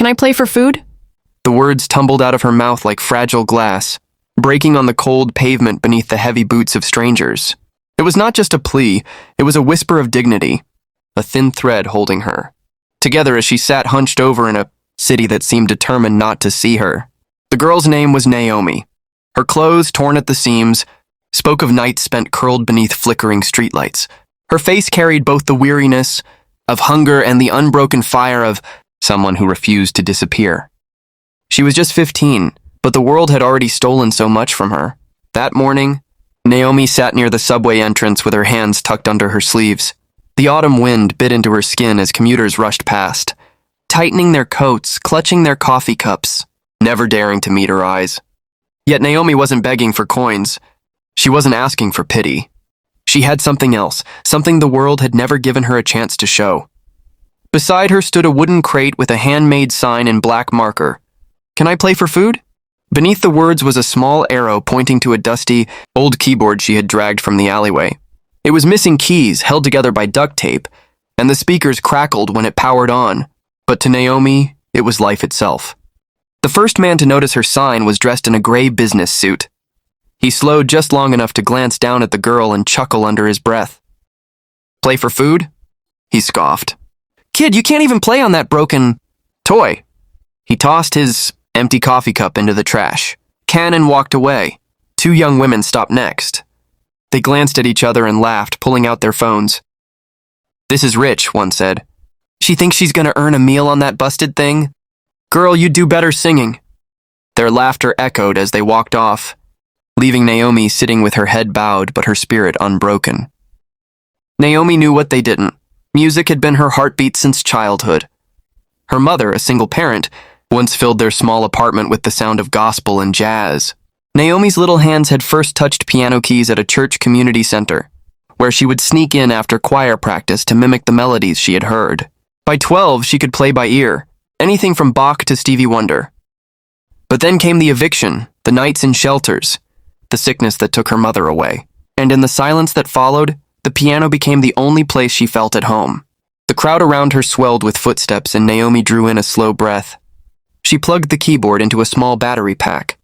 Can I play for food? The words tumbled out of her mouth like fragile glass, breaking on the cold pavement beneath the heavy boots of strangers. It was not just a plea, it was a whisper of dignity, a thin thread holding her together as she sat hunched over in a city that seemed determined not to see her. The girl's name was Naomi. Her clothes, torn at the seams, spoke of nights spent curled beneath flickering streetlights. Her face carried both the weariness of hunger and the unbroken fire of someone who refused to disappear. She was just 15, but the world had already stolen so much from her. That morning, Naomi sat near the subway entrance with her hands tucked under her sleeves. The autumn wind bit into her skin as commuters rushed past, tightening their coats, clutching their coffee cups, never daring to meet her eyes. Yet Naomi wasn't begging for coins. She wasn't asking for pity. She had something else, something the world had never given her a chance to show. Beside her stood a wooden crate with a handmade sign in black marker. "Can I play for food?" Beneath the words was a small arrow pointing to a dusty, old keyboard she had dragged from the alleyway. It was missing keys, held together by duct tape, and the speakers crackled when it powered on. But to Naomi, it was life itself. The first man to notice her sign was dressed in a gray business suit. He slowed just long enough to glance down at the girl and chuckle under his breath. "Play for food?" he scoffed. "Kid, you can't even play on that broken toy." He tossed his empty coffee cup into the trash can and walked away. Two young women stopped next. They glanced at each other and laughed, pulling out their phones. "This is rich," one said. "She thinks she's gonna earn a meal on that busted thing? Girl, you'd do better singing." Their laughter echoed as they walked off, leaving Naomi sitting with her head bowed but her spirit unbroken. Naomi knew what they didn't. Music had been her heartbeat since childhood. Her mother, a single parent, once filled their small apartment with the sound of gospel and jazz. Naomi's little hands had first touched piano keys at a church community center, where she would sneak in after choir practice to mimic the melodies she had heard. By 12, she could play by ear, anything from Bach to Stevie Wonder. But then came the eviction, the nights in shelters, the sickness that took her mother away. And in the silence that followed, the piano became the only place she felt at home. The crowd around her swelled with footsteps and Naomi drew in a slow breath. She plugged the keyboard into a small battery pack,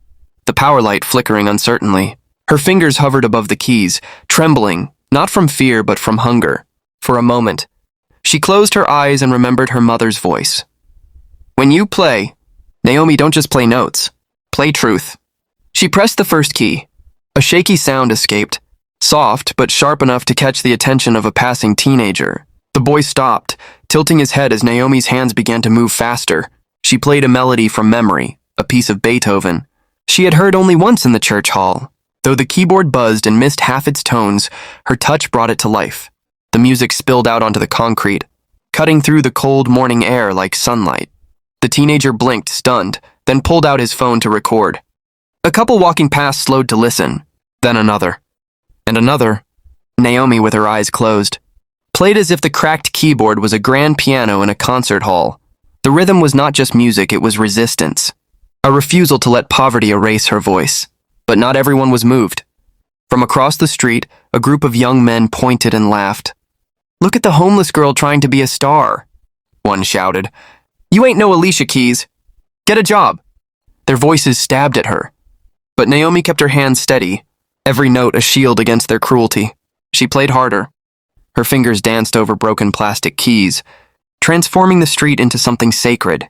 the power light flickering uncertainly. Her fingers hovered above the keys, trembling, not from fear but from hunger. For a moment, she closed her eyes and remembered her mother's voice. "When you play, Naomi, don't just play notes. Play truth." She pressed the first key. A shaky sound escaped, soft but sharp enough to catch the attention of a passing teenager. The boy stopped, tilting his head as Naomi's hands began to move faster. She played a melody from memory, a piece of Beethoven she had heard only once in the church hall. Though the keyboard buzzed and missed half its tones, her touch brought it to life. The music spilled out onto the concrete, cutting through the cold morning air like sunlight. The teenager blinked, stunned, then pulled out his phone to record. A couple walking past slowed to listen, then another. And another. Naomi, with her eyes closed, played as if the cracked keyboard was a grand piano in a concert hall. The rhythm was not just music, it was resistance. A refusal to let poverty erase her voice. But not everyone was moved. From across the street, a group of young men pointed and laughed. "Look at the homeless girl trying to be a star," one shouted. "You ain't no Alicia Keys. Get a job." Their voices stabbed at her. But Naomi kept her hands steady, every note a shield against their cruelty. She played harder. Her fingers danced over broken plastic keys, transforming the street into something sacred.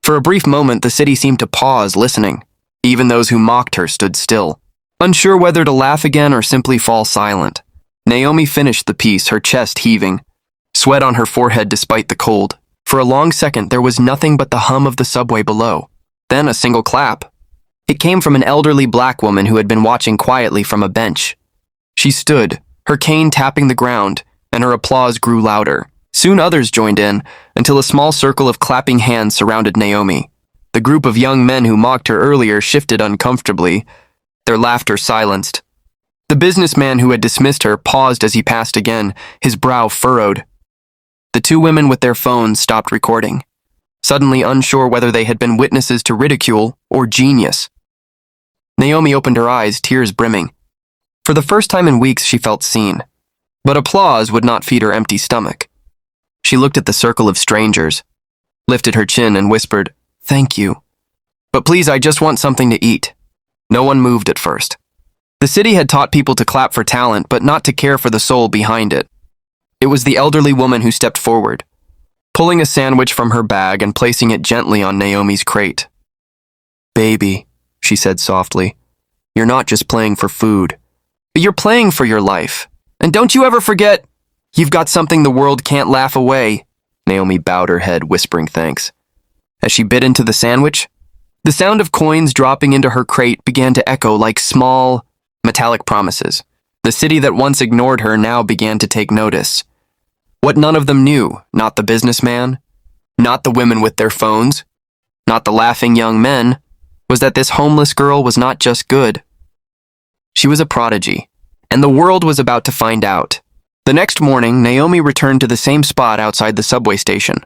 For a brief moment, the city seemed to pause, listening. Even those who mocked her stood still, unsure whether to laugh again or simply fall silent. Naomi finished the piece, her chest heaving, sweat on her forehead despite the cold. For a long second, there was nothing but the hum of the subway below. Then a single clap. It came from an elderly black woman who had been watching quietly from a bench. She stood, her cane tapping the ground, and her applause grew louder. Soon others joined in, until a small circle of clapping hands surrounded Naomi. The group of young men who mocked her earlier shifted uncomfortably, their laughter silenced. The businessman who had dismissed her paused as he passed again, his brow furrowed. The two women with their phones stopped recording, suddenly unsure whether they had been witnesses to ridicule or genius. Naomi opened her eyes, tears brimming. For the first time in weeks, she felt seen. But applause would not feed her empty stomach. She looked at the circle of strangers, lifted her chin and whispered, Thank you. But please, I just want something to eat. No one moved at first. The city had taught people to clap for talent, but not to care for the soul behind it. It was the elderly woman who stepped forward, pulling a sandwich from her bag and placing it gently on Naomi's crate. Baby, she said softly, you're not just playing for food, but you're playing for your life. And don't you ever forget, you've got something the world can't laugh away. Naomi bowed her head, whispering thanks. As she bit into the sandwich, the sound of coins dropping into her crate began to echo like small, metallic promises. The city that once ignored her now began to take notice. What none of them knew, not the businessman, not the women with their phones, not the laughing young men, was that this homeless girl was not just good. She was a prodigy, and the world was about to find out. The next morning, Naomi returned to the same spot outside the subway station.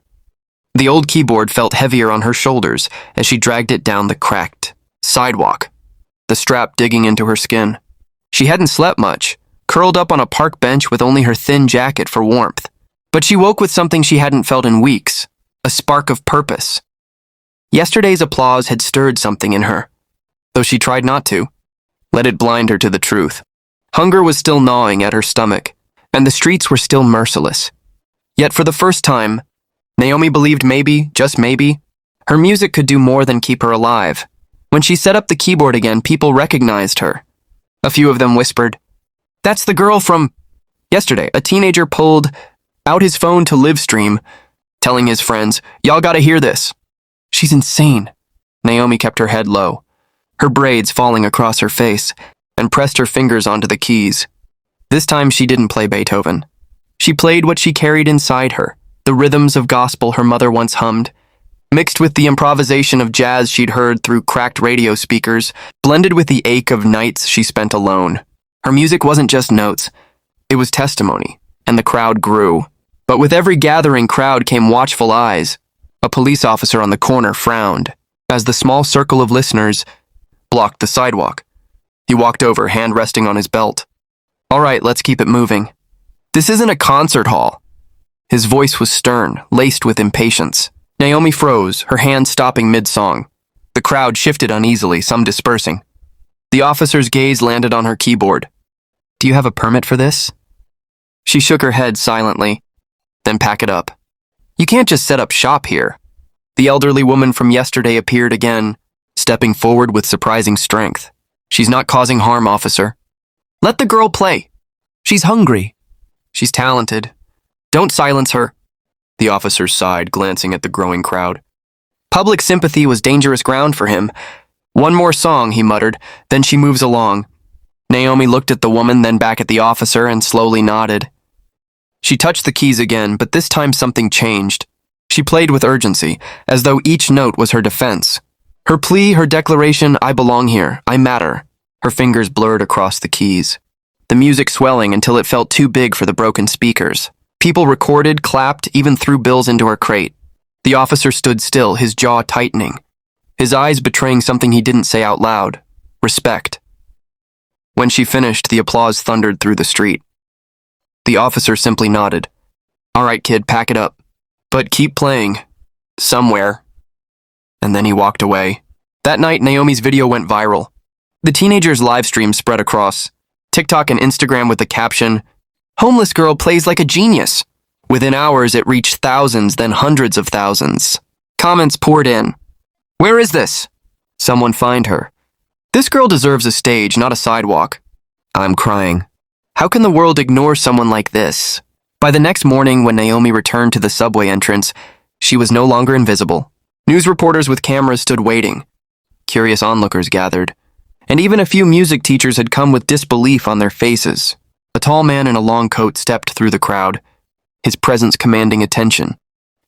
The old keyboard felt heavier on her shoulders as she dragged it down the cracked sidewalk, the strap digging into her skin. She hadn't slept much, curled up on a park bench with only her thin jacket for warmth. But she woke with something she hadn't felt in weeks, a spark of purpose. Yesterday's applause had stirred something in her, though she tried not to. Let it blind her to the truth. Hunger was still gnawing at her stomach, and the streets were still merciless. Yet for the first time, Naomi believed maybe, just maybe, her music could do more than keep her alive. When she set up the keyboard again, people recognized her. A few of them whispered, "That's the girl from yesterday." A teenager pulled out his phone to live stream, telling his friends, "Y'all gotta hear this." She's insane. Naomi kept her head low, her braids falling across her face, and pressed her fingers onto the keys. This time she didn't play Beethoven. She played what she carried inside her, the rhythms of gospel her mother once hummed, mixed with the improvisation of jazz she'd heard through cracked radio speakers, blended with the ache of nights she spent alone. Her music wasn't just notes, it was testimony, and the crowd grew. But with every gathering crowd came watchful eyes. A police officer on the corner frowned as the small circle of listeners blocked the sidewalk. He walked over, hand resting on his belt. "All right, let's keep it moving. This isn't a concert hall." His voice was stern, laced with impatience. Naomi froze, her hand stopping mid-song. The crowd shifted uneasily, some dispersing. The officer's gaze landed on her keyboard. "Do you have a permit for this?" She shook her head silently. "Then pack it up. You can't just set up shop here." The elderly woman from yesterday appeared again, stepping forward with surprising strength. "She's not causing harm, officer. Let the girl play. She's hungry. She's talented. Don't silence her." The officer sighed, glancing at the growing crowd. Public sympathy was dangerous ground for him. "One more song," he muttered, "then she moves along." Naomi looked at the woman, then back at the officer, and slowly nodded. She touched the keys again, but this time something changed. She played with urgency, as though each note was her defense. Her plea, her declaration, "I belong here, I matter." Her fingers blurred across the keys, the music swelling until it felt too big for the broken speakers. People recorded, clapped, even threw bills into her crate. The officer stood still, his jaw tightening, his eyes betraying something he didn't say out loud: respect. When she finished, the applause thundered through the street. The officer simply nodded. "All right, kid, pack it up. But keep playing. Somewhere." And then he walked away. That night, Naomi's video went viral. The teenager's live stream spread across TikTok and Instagram with the caption, "Homeless girl plays like a genius." Within hours, it reached thousands, then hundreds of thousands. Comments poured in. "Where is this? Someone find her. This girl deserves a stage, not a sidewalk." "I'm crying. How can the world ignore someone like this?" By the next morning, when Naomi returned to the subway entrance, she was no longer invisible. News reporters with cameras stood waiting. Curious onlookers gathered. And even a few music teachers had come with disbelief on their faces. A tall man in a long coat stepped through the crowd, his presence commanding attention.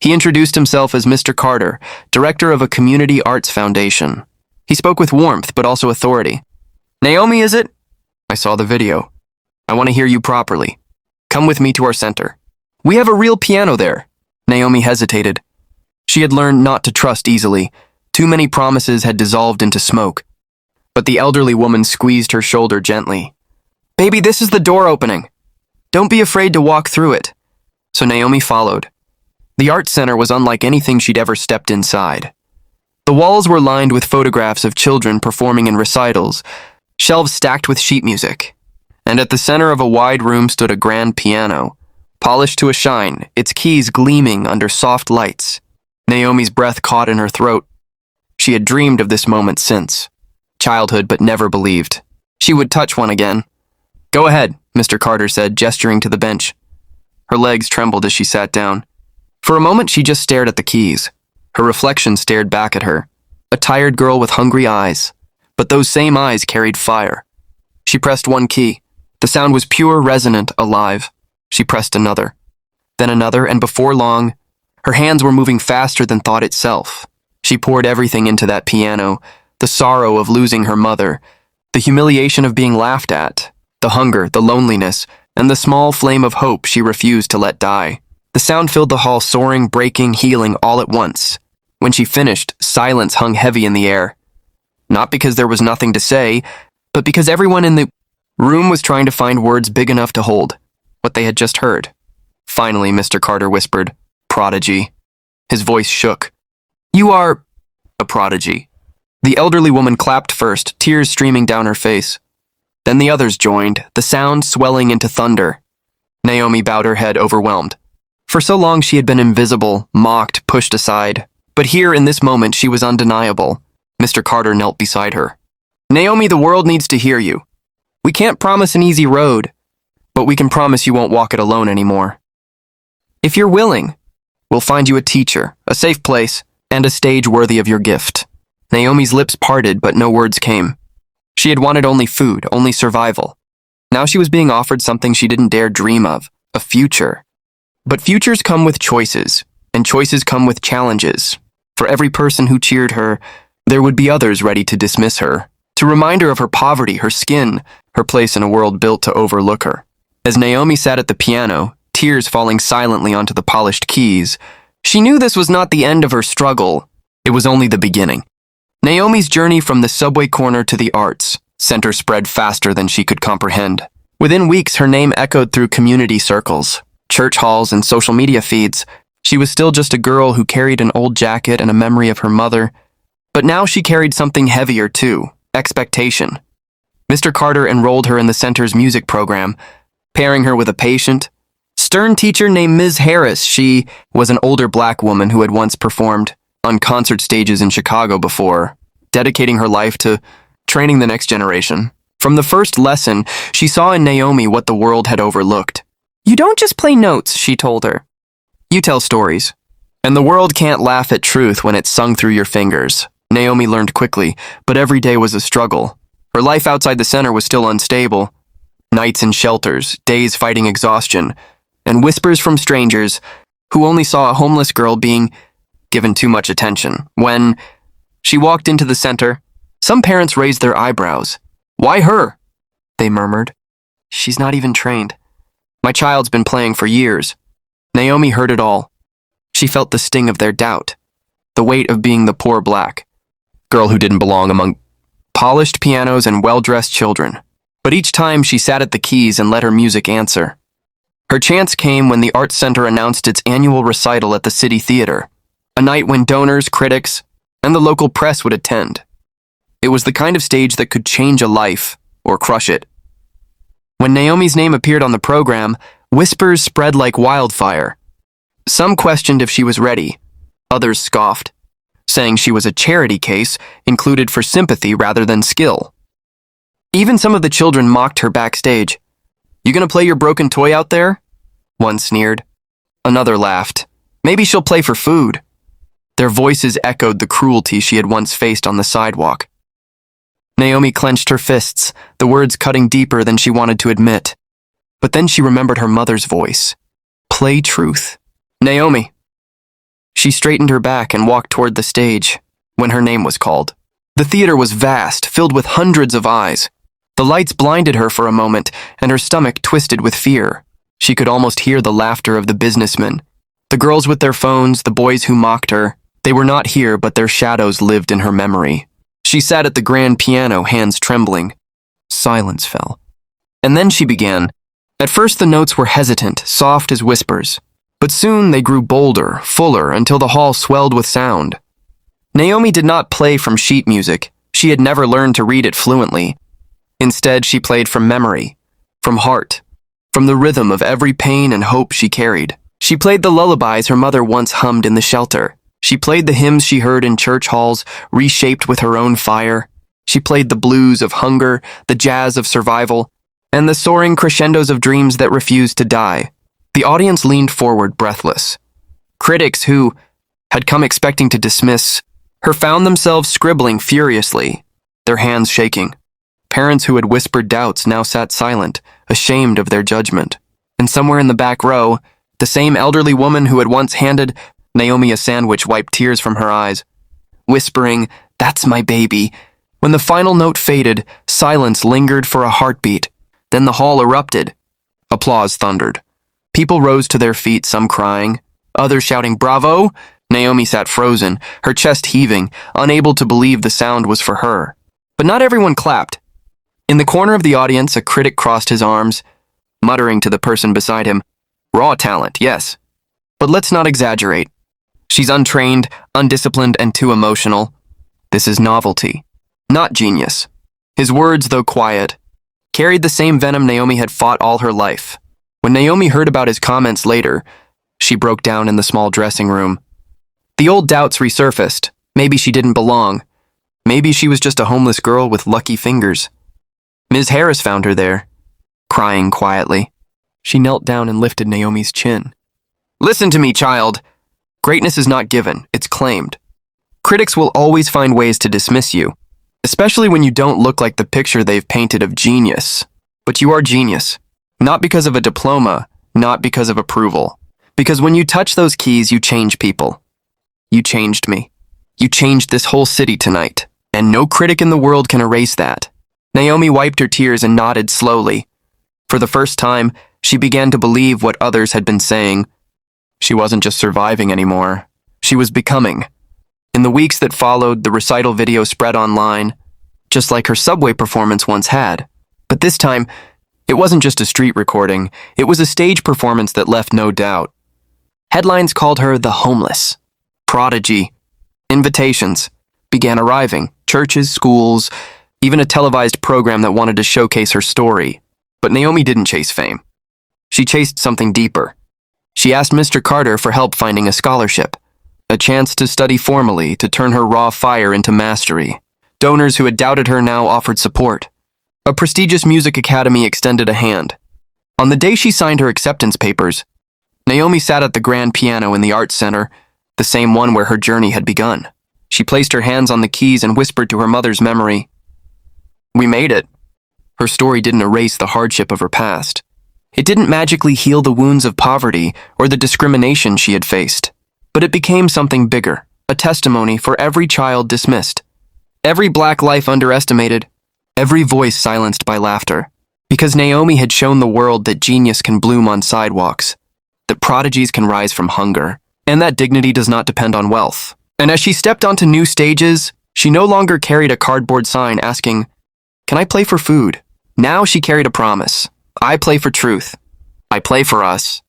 He introduced himself as Mr. Carter, director of a community arts foundation. He spoke with warmth, but also authority. "Naomi, is it? I saw the video. I want to hear you properly. Come with me to our center. We have a real piano there." Naomi hesitated. She had learned not to trust easily. Too many promises had dissolved into smoke. But the elderly woman squeezed her shoulder gently. "Baby, this is the door opening. Don't be afraid to walk through it." So Naomi followed. The art center was unlike anything she'd ever stepped inside. The walls were lined with photographs of children performing in recitals, shelves stacked with sheet music. And at the center of a wide room stood a grand piano, polished to a shine, its keys gleaming under soft lights. Naomi's breath caught in her throat. She had dreamed of this moment since childhood, but never believed she would touch one again. "Go ahead," Mr. Carter said, gesturing to the bench. Her legs trembled as she sat down. For a moment, she just stared at the keys. Her reflection stared back at her, a tired girl with hungry eyes. But those same eyes carried fire. She pressed one key. The sound was pure, resonant, alive. She pressed another, then another, and before long, her hands were moving faster than thought itself. She poured everything into that piano, the sorrow of losing her mother, the humiliation of being laughed at, the hunger, the loneliness, and the small flame of hope she refused to let die. The sound filled the hall, soaring, breaking, healing all at once. When she finished, silence hung heavy in the air. Not because there was nothing to say, but because everyone in the room was trying to find words big enough to hold what they had just heard. Finally, Mr. Carter whispered, "Prodigy." His voice shook. "You are a prodigy." The elderly woman clapped first, tears streaming down her face. Then the others joined, the sound swelling into thunder. Naomi bowed her head, overwhelmed. For so long she had been invisible, mocked, pushed aside. But here, in this moment, she was undeniable. Mr. Carter knelt beside her. "Naomi, the world needs to hear you. We can't promise an easy road, but we can promise you won't walk it alone anymore. If you're willing, we'll find you a teacher, a safe place, and a stage worthy of your gift." Naomi's lips parted, but no words came. She had wanted only food, only survival. Now she was being offered something she didn't dare dream of, a future. But futures come with choices, and choices come with challenges. For every person who cheered her, there would be others ready to dismiss her, to remind her of her poverty, her skin, her place in a world built to overlook her. As Naomi sat at the piano, tears falling silently onto the polished keys, she knew this was not the end of her struggle. It was only the beginning. Naomi's journey from the subway corner to the arts center spread faster than she could comprehend. Within weeks, her name echoed through community circles, church halls, and social media feeds. She was still just a girl who carried an old jacket and a memory of her mother. But now she carried something heavier too, expectation. Mr. Carter enrolled her in the center's music program, pairing her with a patient, stern teacher named Ms. Harris. She was an older black woman who had once performed on concert stages in Chicago before, dedicating her life to training the next generation. From the first lesson, she saw in Naomi what the world had overlooked. "You don't just play notes," she told her. "You tell stories. And the world can't laugh at truth when it's sung through your fingers." Naomi learned quickly, but every day was a struggle. Her life outside the center was still unstable. Nights in shelters, days fighting exhaustion, and whispers from strangers who only saw a homeless girl being given too much attention. When she walked into the center, some parents raised their eyebrows. "Why her?" they murmured. "She's not even trained. My child's been playing for years." Naomi heard it all. She felt the sting of their doubt, the weight of being the poor black girl who didn't belong among polished pianos and well-dressed children. But each time she sat at the keys and let her music answer. Her chance came when the Arts Center announced its annual recital at the City Theater, a night when donors, critics, and the local press would attend. It was the kind of stage that could change a life or crush it. When Naomi's name appeared on the program, whispers spread like wildfire. Some questioned if she was ready. Others scoffed, saying she was a charity case included for sympathy rather than skill. Even some of the children mocked her backstage. "You gonna play your broken toy out there?" One sneered. Another laughed. "Maybe she'll play for food." Their voices echoed the cruelty she had once faced on the sidewalk. Naomi clenched her fists, the words cutting deeper than she wanted to admit. But then she remembered her mother's voice. "Play truth." "Naomi." She straightened her back and walked toward the stage when her name was called. The theater was vast, filled with hundreds of eyes. The lights blinded her for a moment, and her stomach twisted with fear. She could almost hear the laughter of the businessmen. The girls with their phones, the boys who mocked her. They were not here, but their shadows lived in her memory. She sat at the grand piano, hands trembling. Silence fell. And then she began. At first the notes were hesitant, soft as whispers. But soon they grew bolder, fuller, until the hall swelled with sound. Naomi did not play from sheet music. She had never learned to read it fluently. Instead, she played from memory, from heart, from the rhythm of every pain and hope she carried. She played the lullabies her mother once hummed in the shelter. She played the hymns she heard in church halls, reshaped with her own fire. She played the blues of hunger, the jazz of survival, and the soaring crescendos of dreams that refused to die. The audience leaned forward, breathless. Critics who had come expecting to dismiss her found themselves scribbling furiously, their hands shaking. Parents who had whispered doubts now sat silent, ashamed of their judgment. And somewhere in the back row, the same elderly woman who had once handed Naomi a sandwich wiped tears from her eyes, whispering, "That's my baby." When the final note faded, silence lingered for a heartbeat. Then the hall erupted. Applause thundered. People rose to their feet, some crying, others shouting, "Bravo!" Naomi sat frozen, her chest heaving, unable to believe the sound was for her. But not everyone clapped. In the corner of the audience, a critic crossed his arms, muttering to the person beside him, "Raw talent, yes. But let's not exaggerate. She's untrained, undisciplined, and too emotional. This is novelty, not genius." His words, though quiet, carried the same venom Naomi had fought all her life. When Naomi heard about his comments later, she broke down in the small dressing room. The old doubts resurfaced. Maybe she didn't belong. Maybe she was just a homeless girl with lucky fingers. Ms. Harris found her there, crying quietly. She knelt down and lifted Naomi's chin. "Listen to me, child. Greatness is not given, it's claimed. Critics will always find ways to dismiss you, especially when you don't look like the picture they've painted of genius. But you are genius, not because of a diploma, not because of approval. Because when you touch those keys, you change people. You changed me. You changed this whole city tonight, and no critic in the world can erase that." Naomi wiped her tears and nodded slowly. For the first time, she began to believe what others had been saying. She wasn't just surviving anymore. She was becoming. In the weeks that followed, the recital video spread online, just like her subway performance once had. But this time, it wasn't just a street recording. It was a stage performance that left no doubt. Headlines called her the homeless, prodigy. Invitations began arriving. Churches, schools, even a televised program that wanted to showcase her story. But Naomi didn't chase fame. She chased something deeper. She asked Mr. Carter for help finding a scholarship, a chance to study formally, to turn her raw fire into mastery. Donors who had doubted her now offered support. A prestigious music academy extended a hand. On the day she signed her acceptance papers, Naomi sat at the grand piano in the Arts Center, the same one where her journey had begun. She placed her hands on the keys and whispered to her mother's memory, "We made it." Her story didn't erase the hardship of her past. It didn't magically heal the wounds of poverty or the discrimination she had faced. But it became something bigger, a testimony for every child dismissed, every black life underestimated, every voice silenced by laughter. Because Naomi had shown the world that genius can bloom on sidewalks, that prodigies can rise from hunger, and that dignity does not depend on wealth. And as she stepped onto new stages, she no longer carried a cardboard sign asking, "Can I play for food?" Now she carried a promise. "I play for truth. I play for us."